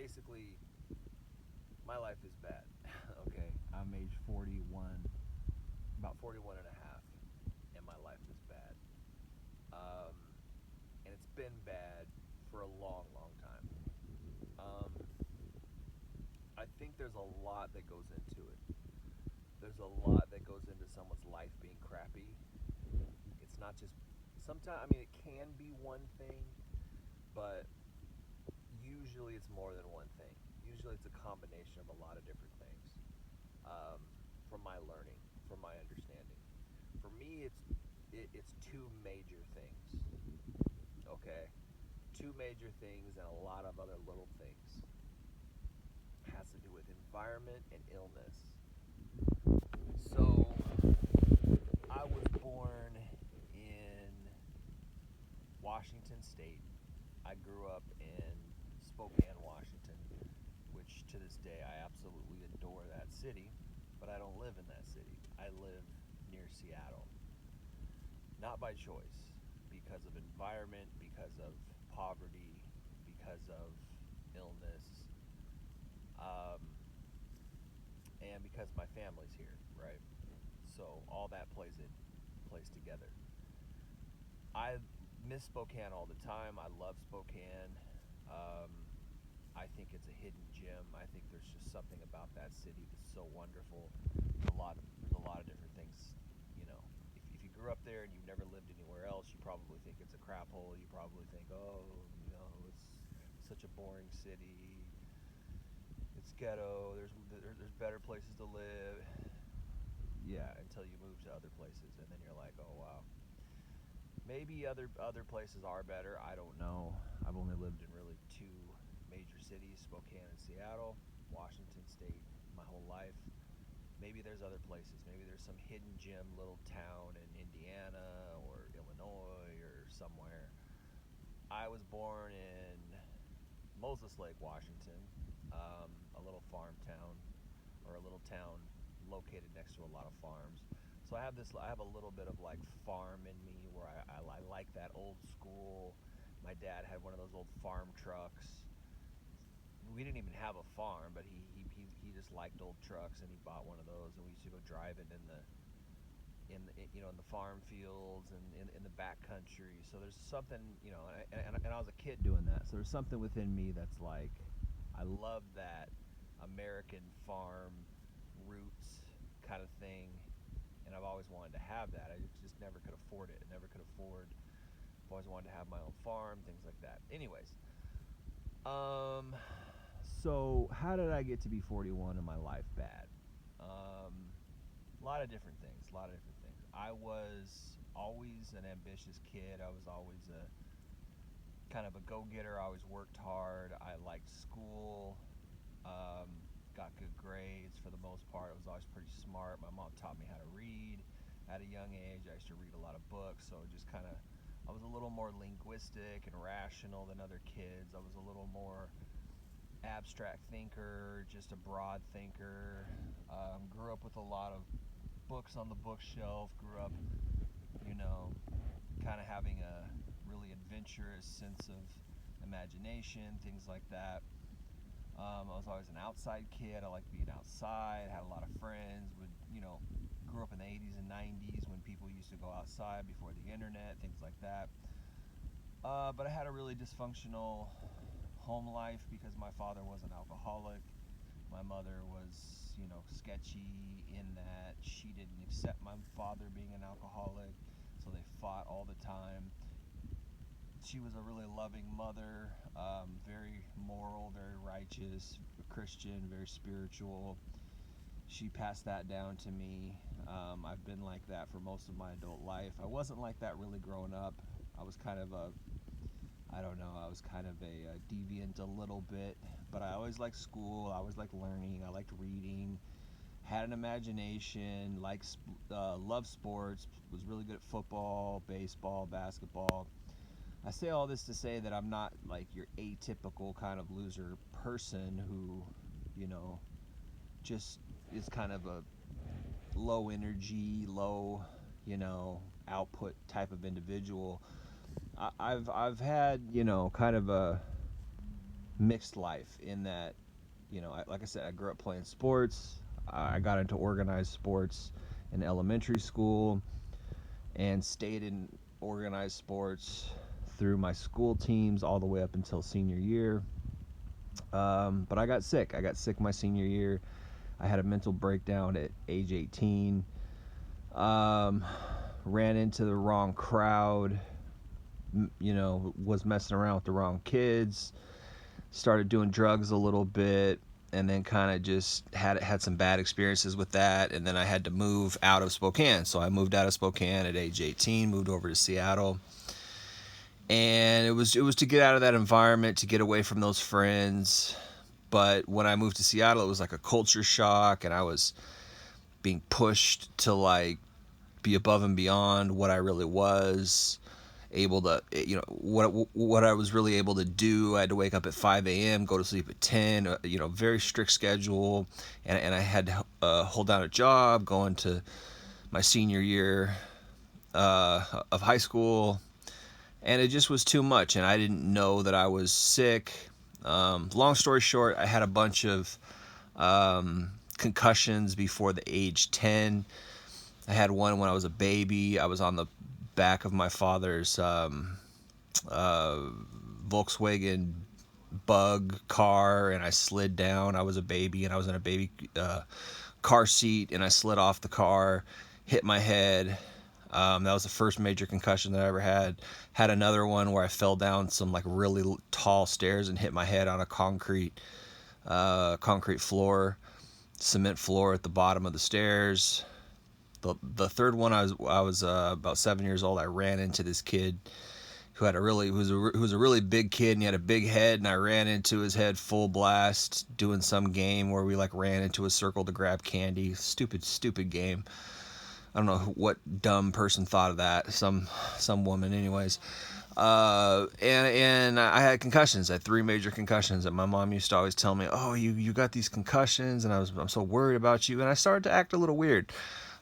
basically, my life is bad. Okay, I'm age 41, about 41 and a half, and my life is bad. Um, and it's been bad for a long, long time. Um, I think there's a lot that goes into it. There's a lot that goes into someone's life being crappy. It's not just sometimes. I mean, it can be one thing, but usually it's more than one thing. Usually it's a combination of a lot of different things. Um, from my learning, from my understanding, for me, it's two major things. Okay, two major things and a lot of other little things. It has to do with environment and illness. So I was born in Washington State. I grew up in Spokane, Washington, which to this day I absolutely adore that city, but I don't live in that city. I live near Seattle. Not by choice, because of environment, because of poverty, because of illness, um, and because my family's here, right? So all that plays together. I miss Spokane all the time. I love Spokane. Um, I think it's a hidden gem. I think there's just something about that city that's so wonderful. There's a lot of different things. You know, if you grew up there and you've never lived anywhere else, you probably think it's a crap hole. You probably think, oh, it's such a boring city. It's ghetto. There's better places to live. Yeah, until you move to other places, and then you're like, oh wow, maybe other places are better. I don't know. I've only lived in really two major cities, Spokane and Seattle, Washington State, my whole life. Maybe there's other places. Maybe there's some hidden gem little town in Indiana or Illinois or somewhere. I was born in Moses Lake, Washington, a little farm town or a little town located next to a lot of farms. So I have a little bit of like farm in me where I like that old school. My dad had one of those old farm trucks. We didn't even have a farm, but he just liked old trucks and he bought one of those, and we used to go driving in the farm fields and in the back country. So there's something, and I was a kid doing that. So there's something within me that's like, I love that American farm roots kind of thing, and I've always wanted to have that. I just never could afford it. I never could afford. I've always wanted to have my own farm, things like that. Anyways, um, so how did I get to be 41 in my life bad? A lot of different things. A lot of different things. I was always an ambitious kid. I was always a kind of a go-getter. I always worked hard. I liked school. Got good grades for the most part. I was always pretty smart. My mom taught me how to read at a young age. I used to read a lot of books, so just kind of, I was a little more linguistic and rational than other kids. I was a little more abstract thinker, just a broad thinker. Grew up with a lot of books on the bookshelf. Grew up, you know, kind of having a really adventurous sense of imagination, things like that. I was always an outside kid. I liked being outside. Had a lot of friends. Grew up in the 80s and 90s when people used to go outside before the internet, things like that. But I had a really dysfunctional home life because my father was an alcoholic. My mother was, sketchy in that she didn't accept my father being an alcoholic, so they fought all the time. She was a really loving mother, very moral, very righteous, Christian, very spiritual. She passed that down to me. I've been like that for most of my adult life. I wasn't like that really growing up. I was kind of I don't know, I was kind of a deviant a little bit, but I always liked school. I always liked learning. I liked reading. Had an imagination. Loved sports. Was really good at football, baseball, basketball. I say all this to say that I'm not like your atypical kind of loser person who, you know, just is kind of a low energy, low, output type of individual. I've had, kind of a mixed life in that, like I said, I grew up playing sports. I got into organized sports in elementary school and stayed in organized sports through my school teams all the way up until senior year. But I got sick. I got sick my senior year. I had a mental breakdown at age 18. Ran into the wrong crowd, was messing around with the wrong kids, started doing drugs a little bit, and then kind of just had some bad experiences with that. And then I had to move out of Spokane. So I moved out of Spokane at age 18, moved over to Seattle. And it was to get out of that environment, to get away from those friends. But when I moved to Seattle, it was like a culture shock, and I was being pushed to like be above and beyond what I really was able to, what I was really able to do. I had to wake up at 5 a.m., go to sleep at 10, very strict schedule. And I had to hold down a job going to my senior year of high school. And it just was too much. And I didn't know that I was sick. Long story short, I had a bunch of concussions before the age 10. I had one when I was a baby. I was on the back of my father's Volkswagen Bug car, and I slid down. I was a baby, and I was in a baby car seat, and I slid off the car, hit my head. That was the first major concussion that I ever had. Had another one where I fell down some like really tall stairs and hit my head on a concrete floor, cement floor at the bottom of the stairs. The third one, I was about 7 years old. I ran into this kid who was a really big kid, and he had a big head, and I ran into his head full blast doing some game where we like ran into a circle to grab candy. Stupid game. I don't know what dumb person thought of that. Some woman, anyways. And I had concussions. I had 3 major concussions, and my mom used to always tell me, "Oh, you got these concussions," and I'm so worried about you. And I started to act a little weird.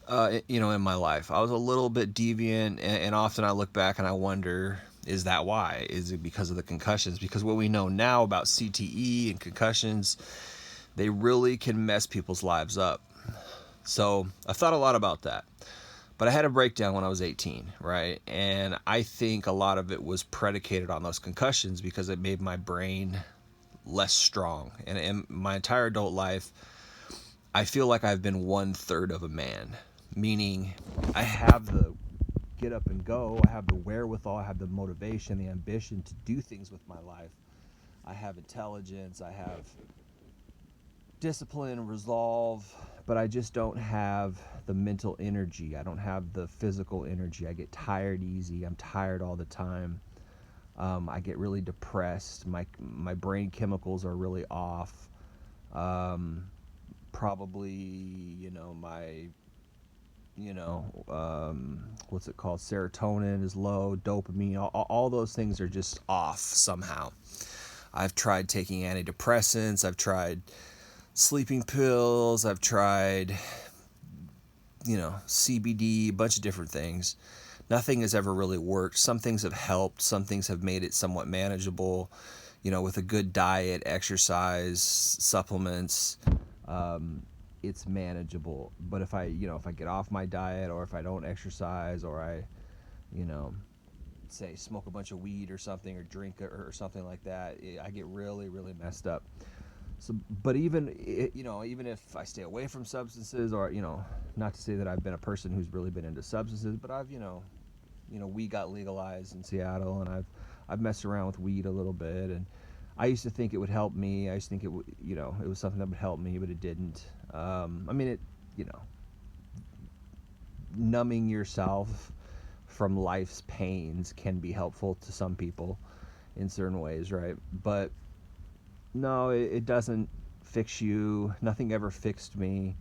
In my life, I was a little bit deviant, and often I look back and I wonder, is that why? Is it because of the concussions? Because what we know now about CTE and concussions, they really can mess people's lives up. So I've thought a lot about that. But I had a breakdown when I was 18, right? And I think a lot of it was predicated on those concussions because it made my brain less strong. And in my entire adult life, I feel like I've been 1/3 of a man. Meaning, I have the get up and go, I have the wherewithal, I have the motivation, the ambition to do things with my life. I have intelligence, I have discipline, resolve, but I just don't have the mental energy. I don't have the physical energy. I get tired easy. I'm tired all the time. I get really depressed. My brain chemicals are really off. Probably, my what's it called? Serotonin is low, dopamine, all those things are just off somehow. I've tried taking antidepressants, I've tried sleeping pills, I've tried, CBD, a bunch of different things. Nothing has ever really worked. Some things have helped, some things have made it somewhat manageable, with a good diet, exercise, supplements. It's manageable. But if I get off my diet, or if I don't exercise, or I, say smoke a bunch of weed or something, or drink or something like that, I get really, really messed up. So, but even if I stay away from substances, or, not to say that I've been a person who's really been into substances, but I've, weed got legalized in Seattle, and I've messed around with weed a little bit, and I used to think it would help me. I used to think it would, it was something that would help me, but it didn't. Numbing yourself from life's pains can be helpful to some people in certain ways, right? But no, it doesn't fix you. Nothing ever fixed me.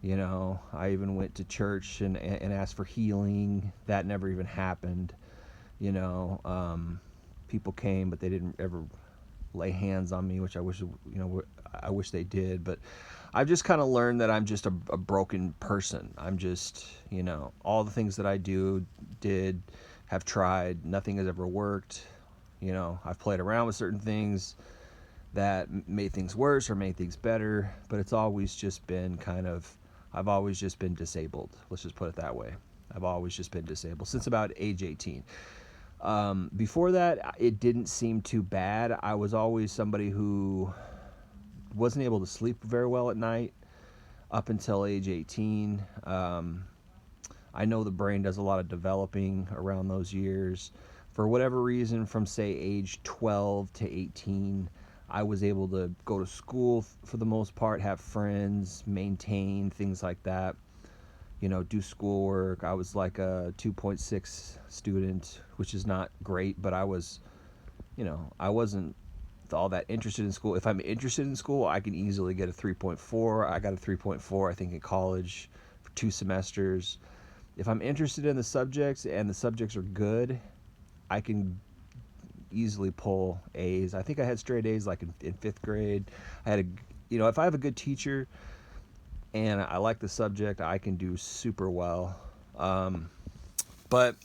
I even went to church and asked for healing. That never even happened. People came, but they didn't ever lay hands on me, which I wish they did. But I've just kind of learned that I'm just a broken person. I'm just, all the things that I have tried, nothing has ever worked. I've played around with certain things that made things worse or made things better, but it's always just been I've always just been disabled. Let's just put it that way. I've always just been disabled since about age 18. Before that, it didn't seem too bad. I was always somebody who wasn't able to sleep very well at night up until age 18. I know the brain does a lot of developing around those years. For whatever reason, from say age 12 to 18, I was able to go to school for the most part, have friends, maintain things like that, do schoolwork. I was like a 2.6 student, which is not great, but I wasn't all that interested in school. If I'm interested in school, I can easily get a 3.4. I got a 3.4, I think, in college for 2 semesters. If I'm interested in the subjects and the subjects are good, I can easily pull A's. I think I had straight A's like in 5th grade. I had if I have a good teacher and I like the subject, I can do super well. But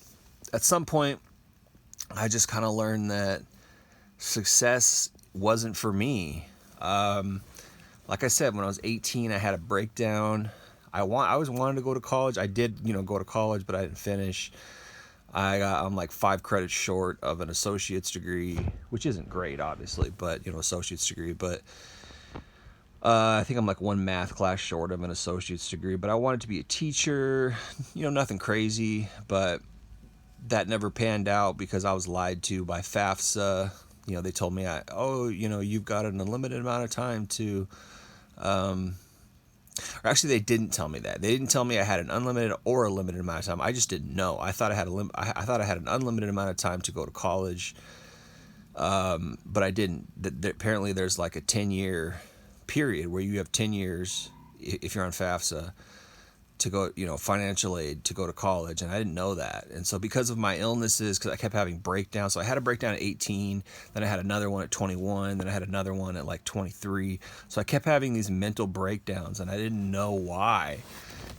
at some point, I just kind of learned that success wasn't for me. Like I said, when I was 18, I had a breakdown. I always wanted to go to college. I did, go to college, but I didn't finish. I'm like 5 credits short of an associate's degree, which isn't great, obviously, but associate's degree. But I think I'm like 1 math class short of an associate's degree. But I wanted to be a teacher, nothing crazy, but that never panned out because I was lied to by FAFSA. They told me, you've got an unlimited amount of time to. Or actually, they didn't tell me that. They didn't tell me I had an unlimited or a limited amount of time. I just didn't know. I thought I had I thought I had an unlimited amount of time to go to college, but I didn't. Apparently, there's like a 10-year period where you have 10 years if you're on FAFSA to go, financial aid to go to college, and I didn't know that. And so because of my illnesses, because I kept having breakdowns, so I had a breakdown at 18, then I had another one at 21, then I had another one at like 23. So I kept having these mental breakdowns, and I didn't know why.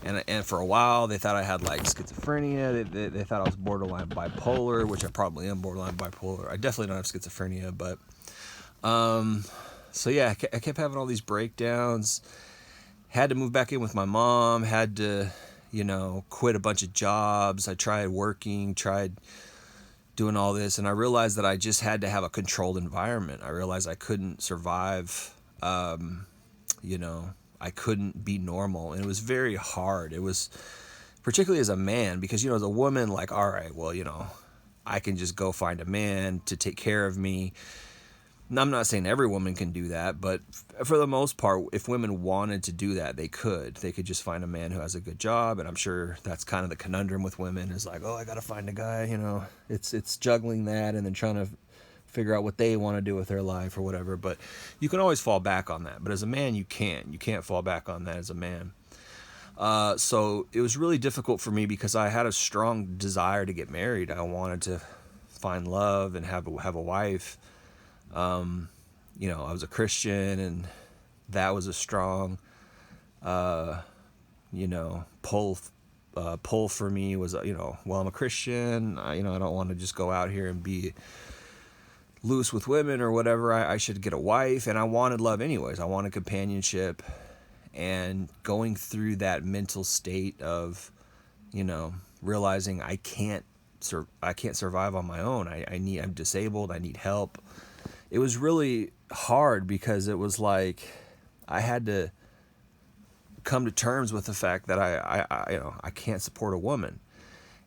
And for a while, they thought I had like schizophrenia. They thought I was borderline bipolar, which I probably am borderline bipolar. I definitely don't have schizophrenia, but so yeah, I kept having all these breakdowns. Had to move back in with my mom, had to, quit a bunch of jobs. I tried working, tried doing all this, and I realized that I just had to have a controlled environment. I realized I couldn't survive, I couldn't be normal, and it was very hard. It was, particularly as a man, because, as a woman, like, all right, well, I can just go find a man to take care of me. I'm not saying every woman can do that, but for the most part, if women wanted to do that, they could. They could just find a man who has a good job, and I'm sure that's kind of the conundrum with women is like, I got to find a guy, It's juggling that and then trying to figure out what they want to do with their life or whatever, but you can always fall back on that. But as a man, you can't. You can't fall back on that as a man. So it was really difficult for me because I had a strong desire to get married. I wanted to find love and have a wife. I was a Christian, and that was a strong, pull for me was, well, I'm a Christian, I don't want to just go out here and be loose with women or whatever. I should get a wife, and I wanted love anyways. I wanted companionship, and going through that mental state of, realizing I can't survive on my own. I'm disabled. I need help. It was really hard because it was like I had to come to terms with the fact that I can't support a woman,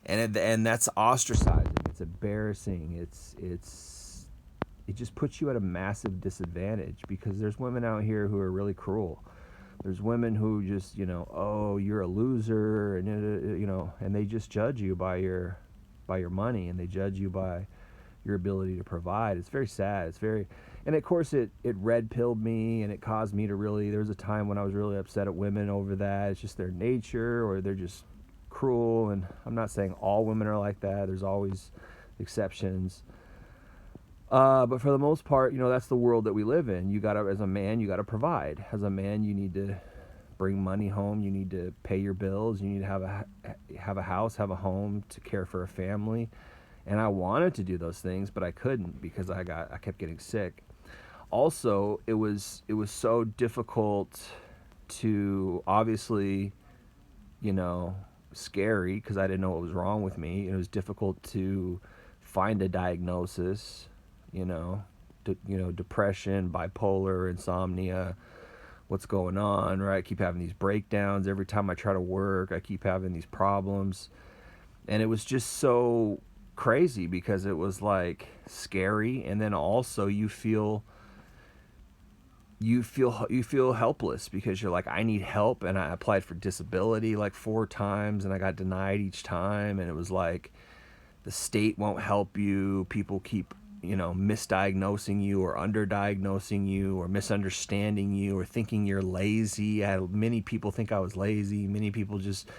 and that's ostracizing. It's embarrassing. It just puts you at a massive disadvantage because there's women out here who are really cruel. There's women who just you're a loser, and and they just judge you by your money, and they judge you by your ability to provide. It's very sad. And of course it red pilled me, and it caused me to there was a time when I was really upset at women over that. It's just their nature, or they're just cruel. And I'm not saying all women are like that. There's always exceptions. But for the most part, that's the world that we live in. As a man, you gotta provide. As a man, you need to bring money home. You need to pay your bills. You need to have a house, have a home, to care for a family. And I wanted to do those things, but I couldn't because I kept getting sick. Also, it was so difficult to, obviously, you know, scary because I didn't know what was wrong with me. It was difficult to find a diagnosis, you know, depression, bipolar, insomnia, what's going on, right? I keep having these breakdowns every time I try to work. I keep having these problems. And it was just so crazy because it was like scary, and then also you feel helpless because you're like, I need help, and I applied for disability like 4 times and I got denied each time, and it was like the state won't help you. People keep, misdiagnosing you or underdiagnosing you or misunderstanding you or thinking you're lazy. Many people think I was lazy. Many people just,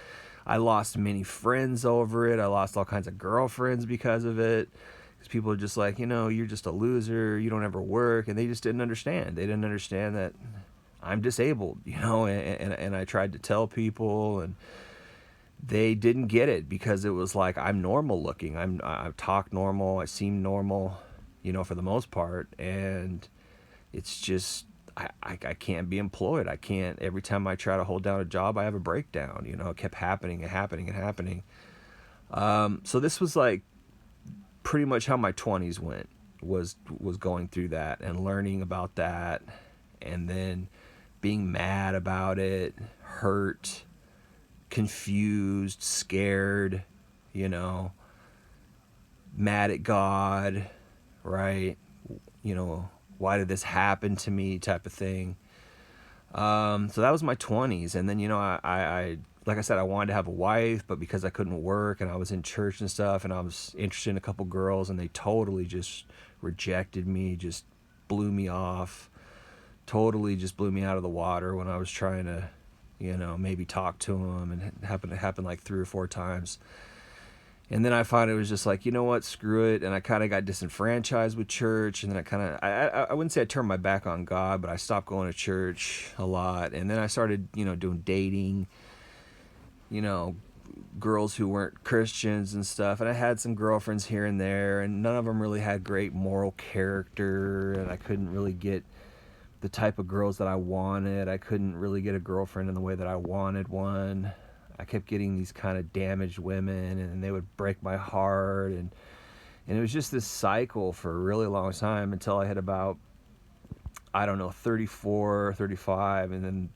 I lost many friends over it. I lost all kinds of girlfriends because of it. Because people are just like, you're just a loser. You don't ever work. And they just didn't understand. They didn't understand that I'm disabled, and I tried to tell people, and they didn't get it because it was like I'm normal looking. I talk normal. I seem normal, for the most part. And it's just, I can't be employed. I can't. Every time I try to hold down a job, I have a breakdown. It kept happening and happening and happening. So this was like pretty much how my 20s went, was going through that and learning about that, and then being mad about it, hurt, confused, scared, mad at God, right? Why did this happen to me, type of thing. So that was my 20s. And then, I like I said, I wanted to have a wife, but because I couldn't work and I was in church and stuff, and I was interested in a couple girls, and they totally just rejected me, just blew me off, totally just blew me out of the water when I was trying to, maybe talk to them. And it happened like 3 or 4 times. And then I found it was just like, you know what, screw it. And I kind of got disenfranchised with church. And then I wouldn't say I turned my back on God, but I stopped going to church a lot. And then I started, doing dating, girls who weren't Christians and stuff. And I had some girlfriends here and there, and none of them really had great moral character. And I couldn't really get the type of girls that I wanted. I couldn't really get a girlfriend in the way that I wanted one. I kept getting these kind of damaged women, and they would break my heart, and it was just this cycle for a really long time until I hit about, I don't know, 34, 35, and then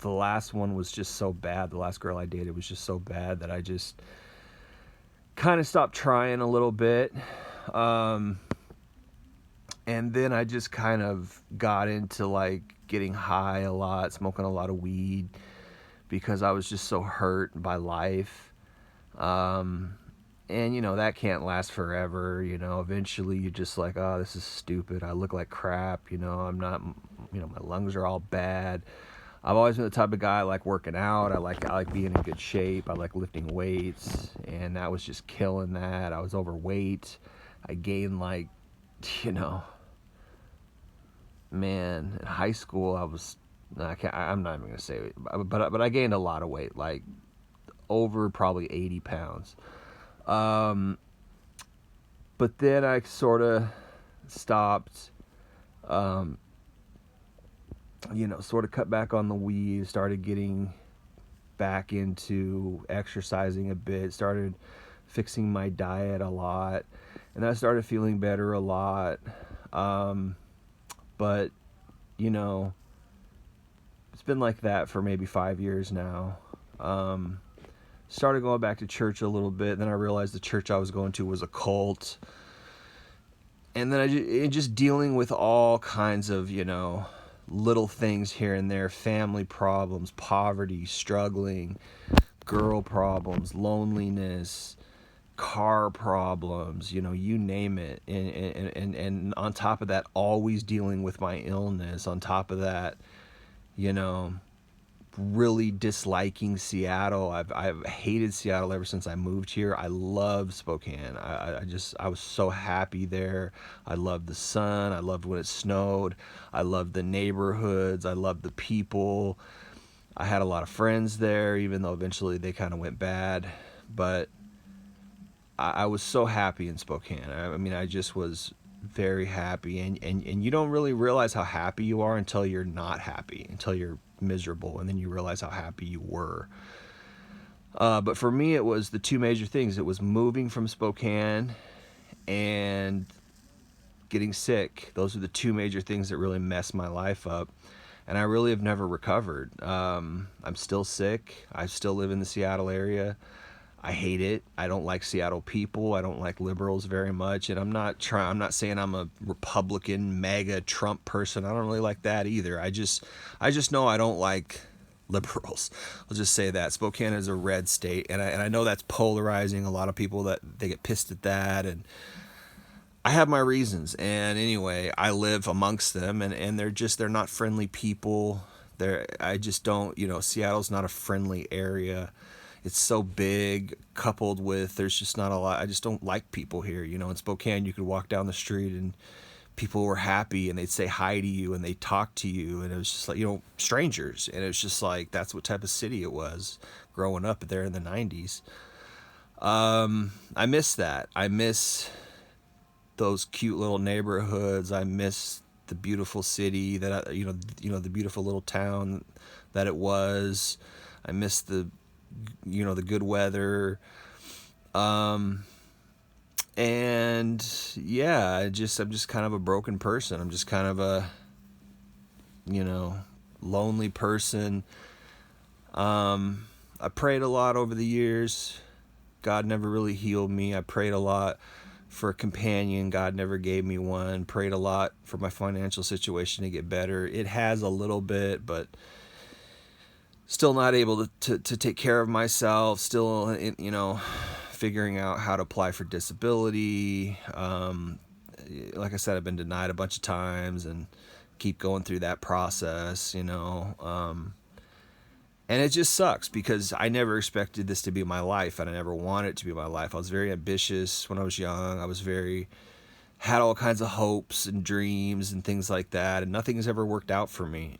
the last one was just so bad. The last girl I dated was just so bad that I just kind of stopped trying a little bit. And then I just kind of got into like getting high a lot, smoking a lot of weed, because I was just so hurt by life. And, that can't last forever. Eventually you're just like, oh, this is stupid. I look like crap. I'm not, my lungs are all bad. I've always been the type of guy I like working out. I like being in good shape. I like lifting weights. And that was just killing that. I was overweight. I gained like, man, in high school I'm not even gonna say it, but I gained a lot of weight, like over probably 80 pounds. But then I sort of stopped, sort of cut back on the weed, started getting back into exercising a bit, started fixing my diet a lot, and I started feeling better a lot. But, it's been like that for maybe 5 years now. Started going back to church a little bit. Then I realized the church I was going to was a cult. And then just dealing with all kinds of, little things here and there, family problems, poverty, struggling, girl problems, loneliness, car problems, you name it. And on top of that, always dealing with my illness. On top of that, really disliking Seattle. I've hated Seattle ever since I moved here. I love Spokane. I was so happy there. I loved the sun. I loved when it snowed. I loved the neighborhoods. I loved the people. I had a lot of friends there, even though eventually they kind of went bad. But I was so happy in Spokane. I mean, I just was very happy, and you don't really realize how happy you are until you're not happy, until you're miserable, and then you realize how happy you were. But for me, it was the two major things. It was moving from Spokane and getting sick. Those are the two major things that really messed my life up. And I really have never recovered. I'm still sick. I still live in the Seattle area. I hate it. I don't like Seattle people. I don't like liberals very much. And I'm not saying I'm a Republican, MAGA, Trump person. I don't really like that either. I just know I don't like liberals. I'll just say that Spokane is a red state, and I know that's polarizing. A lot of people that they get pissed at that, and I have my reasons. And anyway, I live amongst them, and they're not friendly people. I just don't, Seattle's not a friendly area. It's so big, coupled with there's just not a lot. I just don't like people here. In Spokane, you could walk down the street and people were happy and they'd say hi to you and they'd talk to you, and it was just like, strangers. And it was just like, that's what type of city it was growing up there in the 90s. I miss that. I miss those cute little neighborhoods. I miss the beautiful city that the beautiful little town that it was. I miss the good weather. And yeah, I'm just kind of a broken person. I'm just kind of a, lonely person. I prayed a lot over the years. God never really healed me. I prayed a lot for a companion. God never gave me one. Prayed a lot for my financial situation to get better. It has a little bit, but still not able to take care of myself. Still, figuring out how to apply for disability. Like I said, I've been denied a bunch of times and keep going through that process, and it just sucks because I never expected this to be my life, and I never wanted it to be my life. I was very ambitious when I was young. Had all kinds of hopes and dreams and things like that, and nothing has ever worked out for me.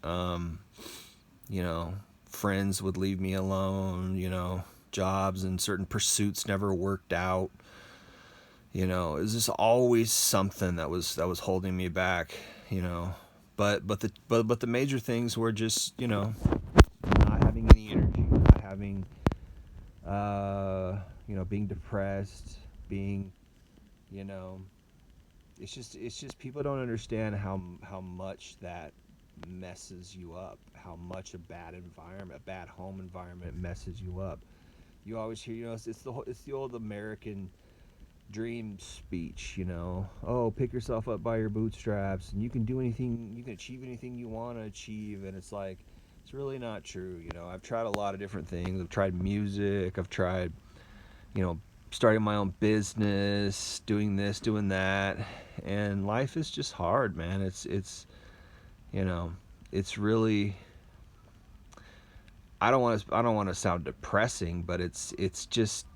Friends would leave me alone, jobs and certain pursuits never worked out. It was just always something that was holding me back, But the major things were just, not having any energy, not having, being depressed, being, it's just people don't understand how much that messes you up, how much a bad home environment messes you up. You always hear, it's the old American dream speech, oh, pick yourself up by your bootstraps and you can achieve anything you want to achieve. And it's like, it's really not true. I've tried a lot of different things. I've tried music. I've tried, starting my own business, doing this, doing that. And life is just hard, man. It's really, I don't want to sound depressing, but it's just,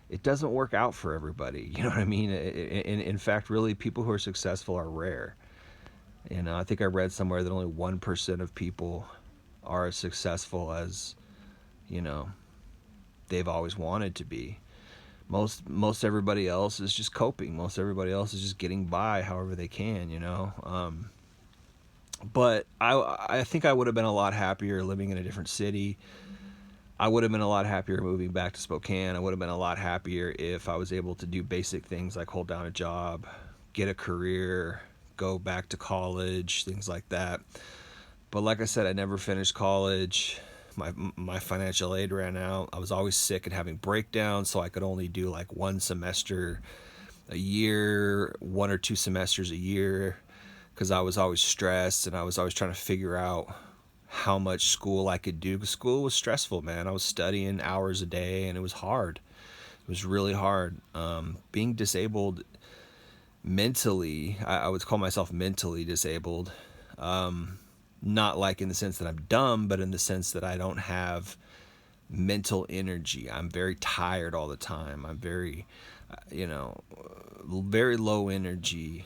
it doesn't work out for everybody. You know what I mean? In fact, really, people who are successful are rare. I think I read somewhere that only 1% of people are as successful as, they've always wanted to be. Most everybody else is just coping. Most everybody else is just getting by however they can, But I think I would have been a lot happier living in a different city. I would have been a lot happier moving back to Spokane. I would have been a lot happier if I was able to do basic things like hold down a job, get a career, go back to college, things like that. But like I said, I never finished college. My financial aid ran out. I was always sick and having breakdowns, so I could only do like one semester a year, 1 or 2 semesters a year, because I was always stressed and I was always trying to figure out how much school I could do, because school was stressful, man. I was studying hours a day and it was hard. It was really hard. Being disabled mentally, I would call myself mentally disabled. Not like in the sense that I'm dumb, but in the sense that I don't have mental energy. I'm very tired all the time. I'm very, very low energy,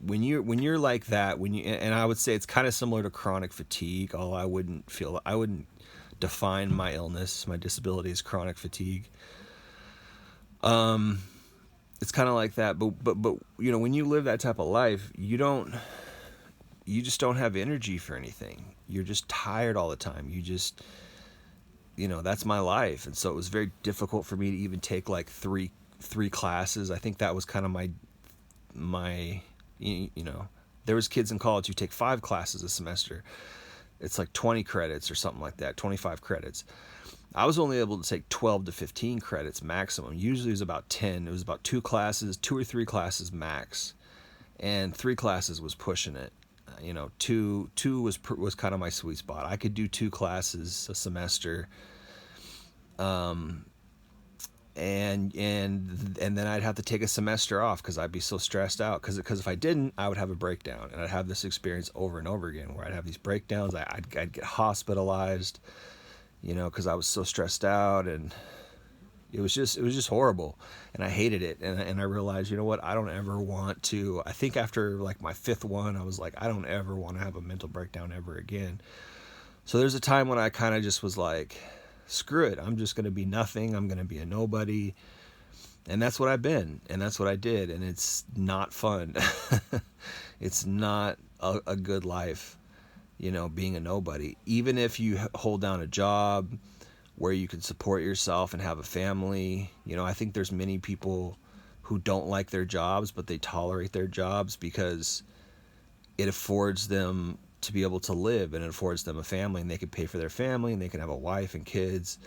when you're like that, and I would say it's kind of similar to chronic fatigue, although I wouldn't define my illness, my disability as chronic fatigue. it's kind of like that. But you know, when you live that type of life, you just don't have energy for anything. You're just tired all the time. You just, you know, that's my life. And so it was very difficult for me to even take like three classes. I think that was kind of my you know, there was kids in college who take 5 classes a semester. It's like 20 credits or something like that, 25 credits. I was only able to take 12 to 15 credits maximum. Usually it was about 10. It was about 2 or 3 classes max. And 3 classes was pushing it. You know, two was kind of my sweet spot. I could do 2 classes a semester. And then I'd have to take a semester off because I'd be so stressed out. Because if I didn't, I would have a breakdown, and I'd have this experience over and over again where I'd have these breakdowns. I'd get hospitalized, you know, because I was so stressed out, and it was just horrible, and I hated it. And I realized, you know what, I don't ever want to. I think after like my 5th one, I was like, I don't ever want to have a mental breakdown ever again. So there's a time when I kind of just was like, screw it, I'm just going to be nothing. I'm going to be a nobody. And that's what I've been, and that's what I did, and it's not fun. It's not a good life, you know, being a nobody. Even if you hold down a job where you can support yourself and have a family, you know, I think there's many people who don't like their jobs, but they tolerate their jobs because it affords them to be able to live, and it affords them a family, and they can pay for their family, and they can have a wife and kids,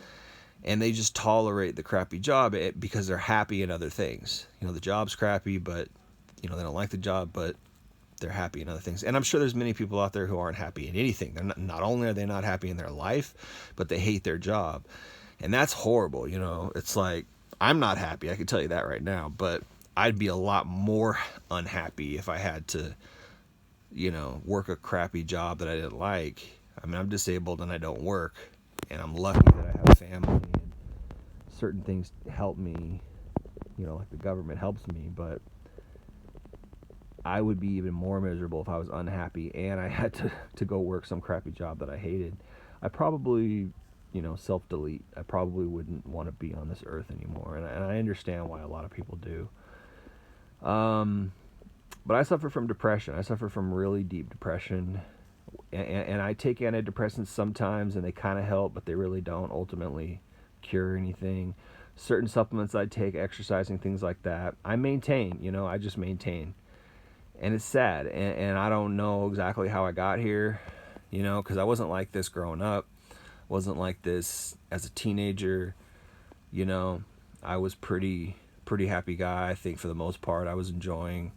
and they just tolerate the crappy job because they're happy in other things. You know, the job's crappy, but, you know, they don't like the job, but they're happy in other things. And I'm sure there's many people out there who aren't happy in anything. They're not only are they not happy in their life, but they hate their job. And that's horrible, you know. It's like, I'm not happy, I can tell you that right now, but I'd be a lot more unhappy if I had to, you know, work a crappy job that I didn't like. I mean, I'm disabled and I don't work, and I'm lucky that I have a family and certain things help me, you know, like the government helps me, but I would be even more miserable if I was unhappy and I had to go work some crappy job that I hated. I probably, you know, self-delete. I probably wouldn't want to be on this earth anymore, and I understand why a lot of people do. But I suffer from depression. I suffer from really deep depression, and I take antidepressants sometimes, and they kind of help, but they really don't ultimately cure anything. Certain supplements I take, exercising, things like that, I maintain, you know, I just maintain. And it's sad, and I don't know exactly how I got here, you know, because I wasn't like this growing up, wasn't like this as a teenager, you know. I was pretty happy guy, I think, for the most part. I was enjoying,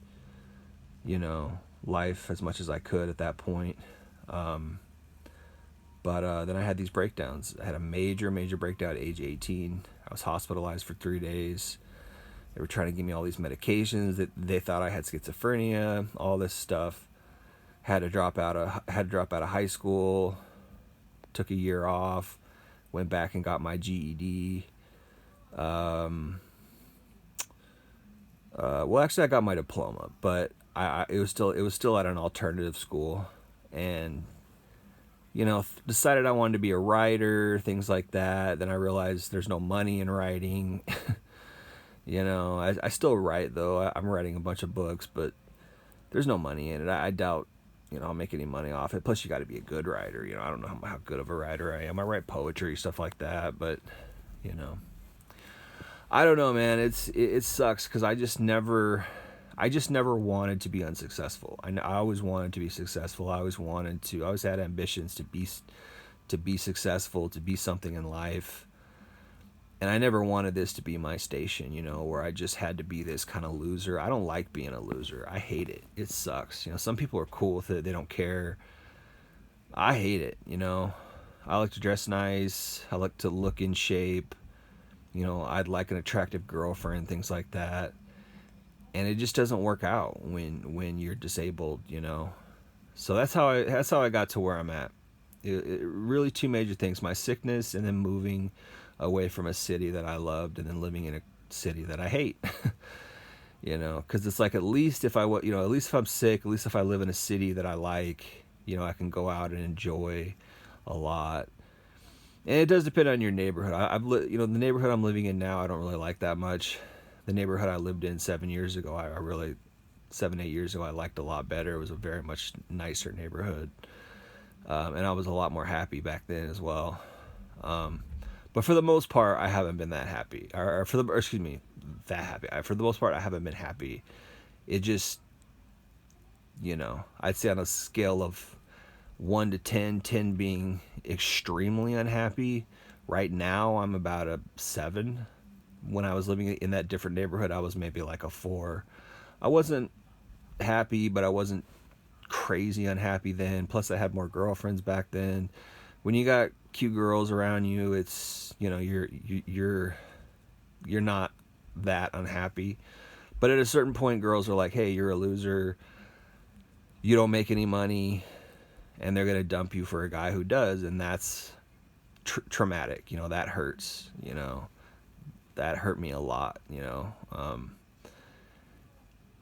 you know, life as much as I could at that point. But then I had these breakdowns. I had a major breakdown at age 18. I was hospitalized for 3 days. They were trying to give me all these medications that they thought I had schizophrenia, all this stuff. Had to drop out of high school. Took a year off. Went back and got my GED. Well, actually, I got my diploma, but it was still at an alternative school, and, you know, decided I wanted to be a writer, things like that. Then I realized there's no money in writing. You know, I still write, though. I'm writing a bunch of books, but there's no money in it. I doubt, you know, I'll make any money off it. Plus, you got to be a good writer. You know, I don't know how good of a writer I am. I write poetry, stuff like that, but, you know, I don't know, man. It sucks because I just never wanted to be unsuccessful. I always wanted to be successful. I always had ambitions to be successful, to be something in life. And I never wanted this to be my station, you know, where I just had to be this kind of loser. I don't like being a loser. I hate it. It sucks. You know, some people are cool with it. They don't care. I hate it, you know. I like to dress nice. I like to look in shape. You know, I'd like an attractive girlfriend, things like that. And it just doesn't work out when you're disabled, you know. So that's how I got to where I'm at. It really 2 major things: my sickness, and then moving away from a city that I loved, and then living in a city that I hate. You know, because it's like, at least if I'm sick, at least if I live in a city that I like, you know, I can go out and enjoy a lot. And it does depend on your neighborhood. You know, the neighborhood I'm living in now, I don't really like that much. The neighborhood I lived in 7 years ago, I really 7, 8 years ago, I liked a lot better. It was a very much nicer neighborhood, and I was a lot more happy back then as well. But for the most part, I haven't been that happy. Or excuse me, that happy. For the most part, I haven't been happy. It just, I'd say on a scale of 1 to 10, 10 being extremely unhappy. Right now, I'm about a 7. When I was living in that different neighborhood, I was maybe like a 4. I wasn't happy, but I wasn't crazy unhappy then. Plus, I had more girlfriends back then. When you got cute girls around you, it's you're not that unhappy. But at a certain point, girls are like, "Hey, you're a loser. You don't make any money," and they're gonna dump you for a guy who does, and that's traumatic. That hurts. That hurt me a lot.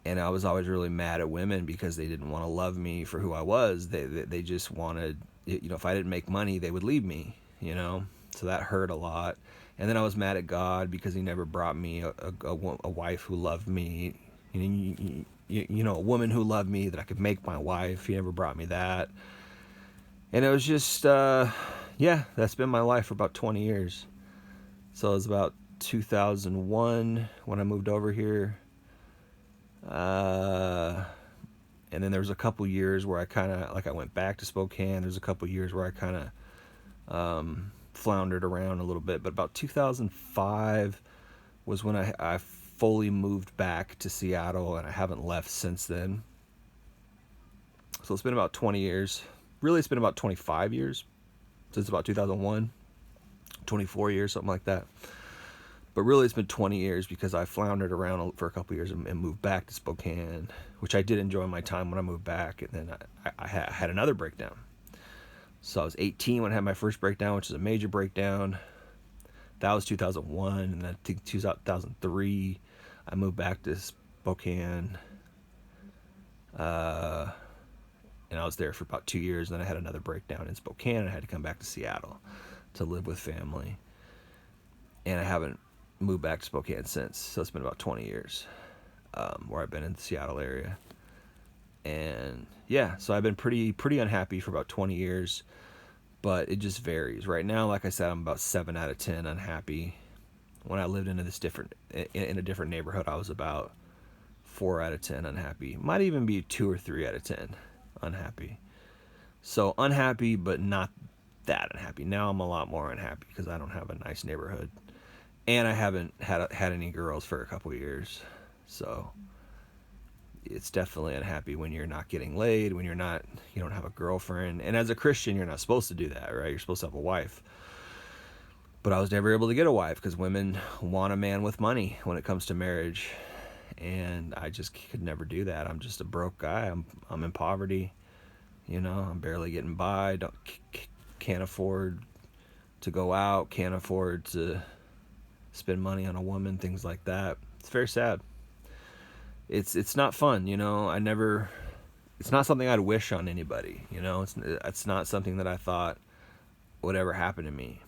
And I was always really mad at women because they didn't want to love me for who I was. They just wanted, if I didn't make money, they would leave me. So that hurt a lot. And then I was mad at God because He never brought me a wife who loved me. A woman who loved me that I could make my wife. He never brought me that. And it was just, that's been my life for about 20 years. So it was about 2001 when I moved over here. And then there was a couple years where I went back to Spokane. There's a couple years where I kind of floundered around a little bit. But about 2005 was when I fully moved back to Seattle, and I haven't left since then. So it's been about 20 years. Really, it's been about 25 years since about 2001. 24 years, something like that. But really, it's been 20 years because I floundered around for a couple years and moved back to Spokane, which I did enjoy my time when I moved back. And then I had another breakdown. So I was 18 when I had my first breakdown, which is a major breakdown. That was 2001. And then I think 2003, I moved back to Spokane. And I was there for about 2 years. And then I had another breakdown in Spokane, and I had to come back to Seattle to live with family. And I haven't moved back to Spokane since. So it's been about 20 years where I've been in the Seattle area. And so I've been pretty unhappy for about 20 years, but it just varies. Right now, like I said, I'm about 7 out of 10 unhappy. When I lived in a different neighborhood, I was about 4 out of 10 unhappy. Might even be 2 or 3 out of 10 unhappy. So unhappy, but not that unhappy. Now I'm a lot more unhappy because I don't have a nice neighborhood. And I haven't had any girls for a couple years. So it's definitely unhappy when you're not getting laid, when you don't have a girlfriend. And as a Christian, you're not supposed to do that, right? You're supposed to have a wife. But I was never able to get a wife because women want a man with money when it comes to marriage. And I just could never do that. I'm just a broke guy. I'm in poverty. I'm barely getting by. Can't afford to go out. Can't afford to spend money on a woman, things like that. It's very sad. It's not fun, it's not something I'd wish on anybody, it's not something that I thought would ever happen to me,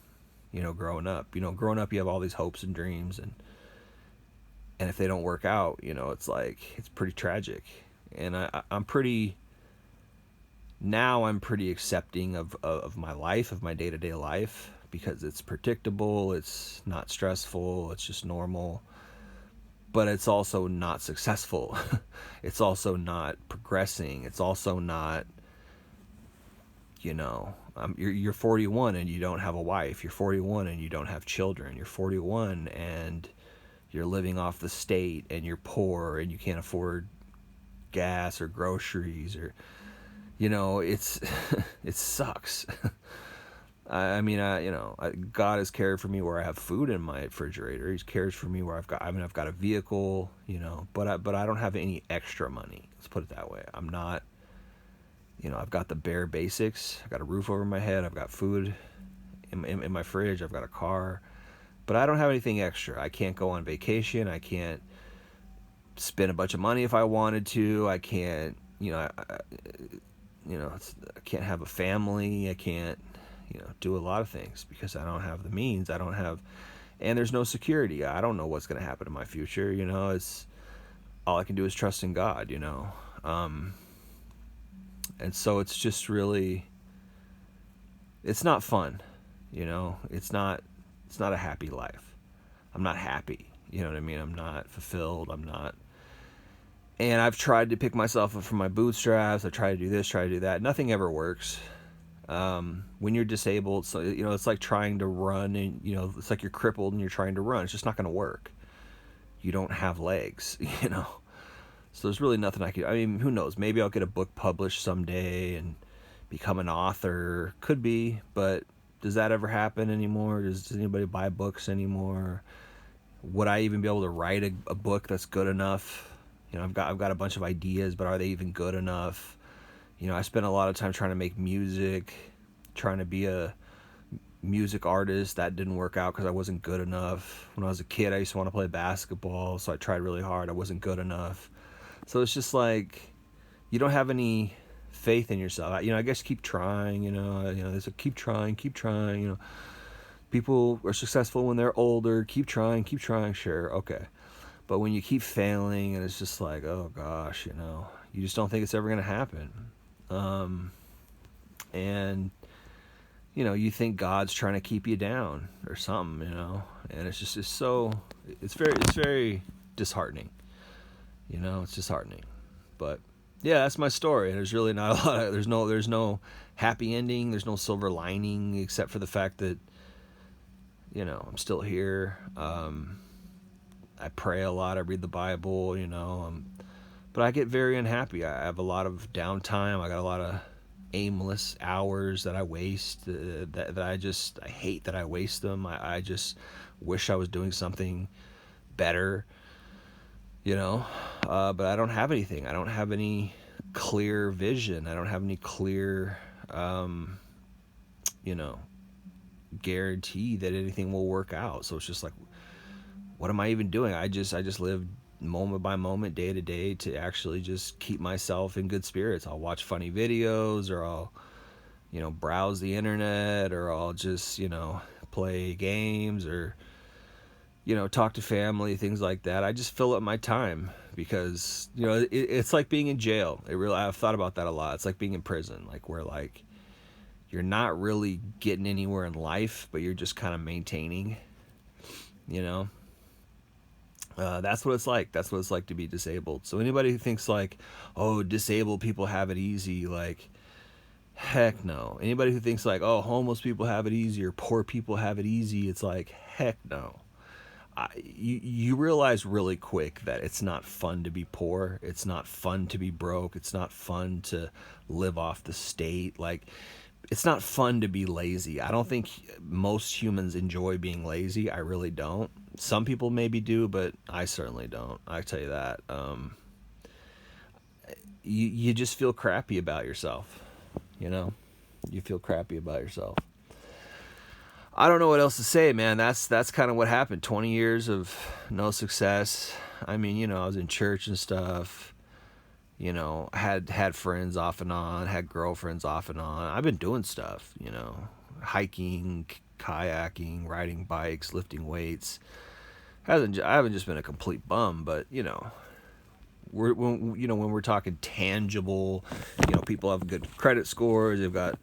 growing up. Growing up, you have all these hopes and dreams, and if they don't work out, it's pretty tragic. And I'm pretty accepting of my life, of my day-to-day life, because it's predictable, it's not stressful, it's just normal. But it's also not successful. It's also not progressing. It's also not, you're 41 and you don't have a wife. You're 41 and you don't have children. You're 41 and you're living off the state, and you're poor and you can't afford gas or groceries, or, it's, it sucks. God has cared for me where I have food in my refrigerator. He's cares for me where I've got a vehicle, but I don't have any extra money. Let's put it that way. I'm not, I've got the bare basics. I've got a roof over my head. I've got food in my fridge. I've got a car, but I don't have anything extra. I can't go on vacation. I can't spend a bunch of money if I wanted to. I can't, I can't have a family. I can't, do a lot of things because I don't have the means. I don't have and there's no security. I don't know what's going to happen in my future. It's all I can do is trust in God. And so it's just really, it's not fun. It's not a happy life. I'm not happy. You know what I mean? I'm not fulfilled. I'm not. And I've tried to pick myself up from my bootstraps. I try to do this, try to do that. Nothing ever works. When you're disabled, so it's like trying to run, and it's like you're crippled and you're trying to run. It's just not going to work. You don't have legs, So there's really nothing I can. I mean, who knows? Maybe I'll get a book published someday and become an author. Could be, but does that ever happen anymore? Does anybody buy books anymore? Would I even be able to write a book that's good enough? I've got a bunch of ideas, but are they even good enough? I spent a lot of time trying to make music, trying to be a music artist. That didn't work out because I wasn't good enough. When I was a kid, I used to want to play basketball, so I tried really hard. I wasn't good enough. So it's just like, you don't have any faith in yourself. I guess keep trying, they say keep trying. People are successful when they're older. Keep trying, sure, okay. But when you keep failing, and it's just like, oh gosh, you just don't think it's ever going to happen. And you think God's trying to keep you down or something, and it's very disheartening. It's disheartening. But yeah, that's my story. There's really not a lot of, there's no happy ending. There's no silver lining, except for the fact that, I'm still here. I pray a lot. I read the Bible, but I get very unhappy. I have a lot of downtime. I got a lot of aimless hours that I waste, that I hate that I waste them. I just wish I was doing something better, but I don't have anything. I don't have any clear vision. I don't have any clear, guarantee that anything will work out. So it's just like, what am I even doing? I just live moment by moment, day to day, to actually just keep myself in good spirits. I'll watch funny videos, or I'll, browse the internet, or I'll just, play games, or, talk to family, things like that. I just fill up my time because, it's like being in jail. I've thought about that a lot. It's like being in prison, like where like you're not really getting anywhere in life, but you're just kind of maintaining, that's what it's like. That's what it's like to be disabled. So anybody who thinks like, oh, disabled people have it easy, like, heck no. Anybody who thinks like, oh, homeless people have it easy, or poor people have it easy, it's like, heck no. You realize really quick that it's not fun to be poor. It's not fun to be broke. It's not fun to live off the state. Like, it's not fun to be lazy. I don't think most humans enjoy being lazy. I really don't. Some people maybe do, but I certainly don't. I tell you that. You just feel crappy about yourself. You feel crappy about yourself. I don't know what else to say, man. That's kind of what happened. 20 years of no success. I mean, I was in church and stuff. Had friends off and on, had girlfriends off and on. I've been doing stuff, hiking, kayaking, riding bikes, lifting weights. I haven't just been a complete bum, but when we're talking tangible, people have good credit scores, they've got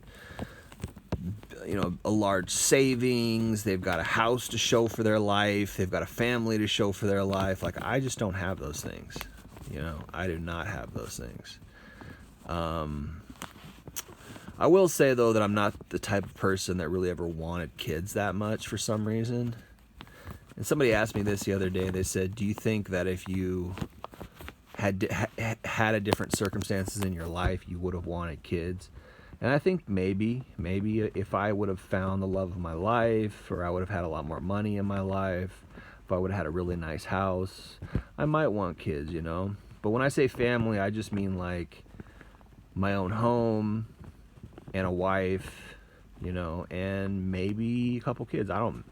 a large savings, they've got a house to show for their life, they've got a family to show for their life. Like, I just don't have those things. I do not have those things. I will say, though, that I'm not the type of person that really ever wanted kids that much for some reason. And somebody asked me this the other day. They said, do you think that if you had a different circumstances in your life, you would have wanted kids? And I think maybe if I would have found the love of my life, or I would have had a lot more money in my life, if I would have had a really nice house, I might want kids, But when I say family, I just mean like my own home and a wife, and maybe a couple kids. I don't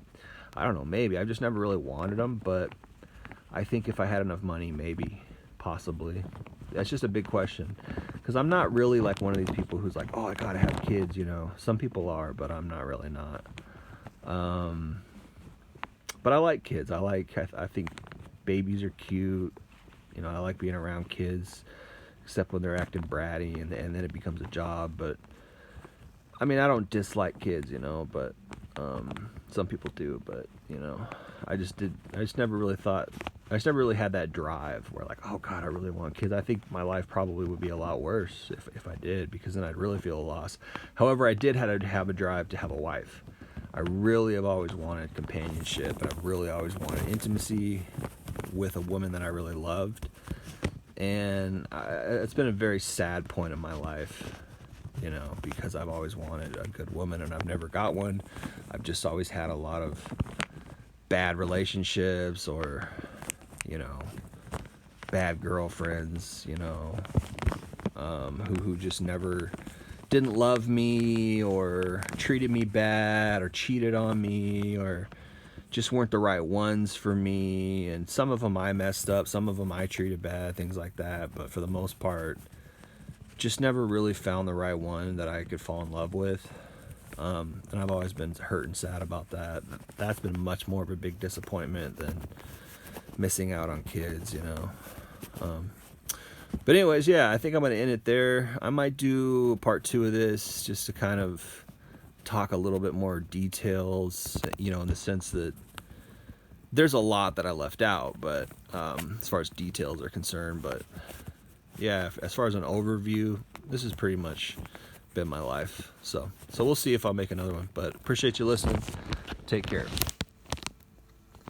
know, maybe. I've just never really wanted them, but I think if I had enough money, maybe, possibly. That's just a big question, because I'm not really like one of these people who's like, oh, I gotta have kids, Some people are, but I'm not really not. But I like kids. I think babies are cute. You know, I like being around kids, except when they're acting bratty, and then it becomes a job. But I mean, I don't dislike kids, you know, but some people do. But you know, I just never really thought. I just never really had that drive where like, oh God, I really want kids. I think my life probably would be a lot worse if I did, because then I'd really feel a loss. However, I did have a drive to have a wife. I really have always wanted companionship, and I've really always wanted intimacy with a woman that I really loved. And it's been a very sad point in my life, you know, because I've always wanted a good woman and I've never got one. I've just always had a lot of bad relationships, or, you know, bad girlfriends, you know, who just never didn't love me, or treated me bad, or cheated on me, or just weren't the right ones for me. And some of them I messed up, some of them I treated bad, things like that. But for the most part, just never really found the right one that I could fall in love with. And I've always been hurt and sad about that. That's been much more of a big disappointment than missing out on kids, you know. But anyways, yeah, I think I'm going to end it there. I might do part 2 of this, just to kind of talk a little bit more details, you know, in the sense that there's a lot that I left out, but as far as details are concerned. But yeah, as far as an overview, this has pretty much been my life. So we'll see if I'll make another one, but appreciate you listening. Take care.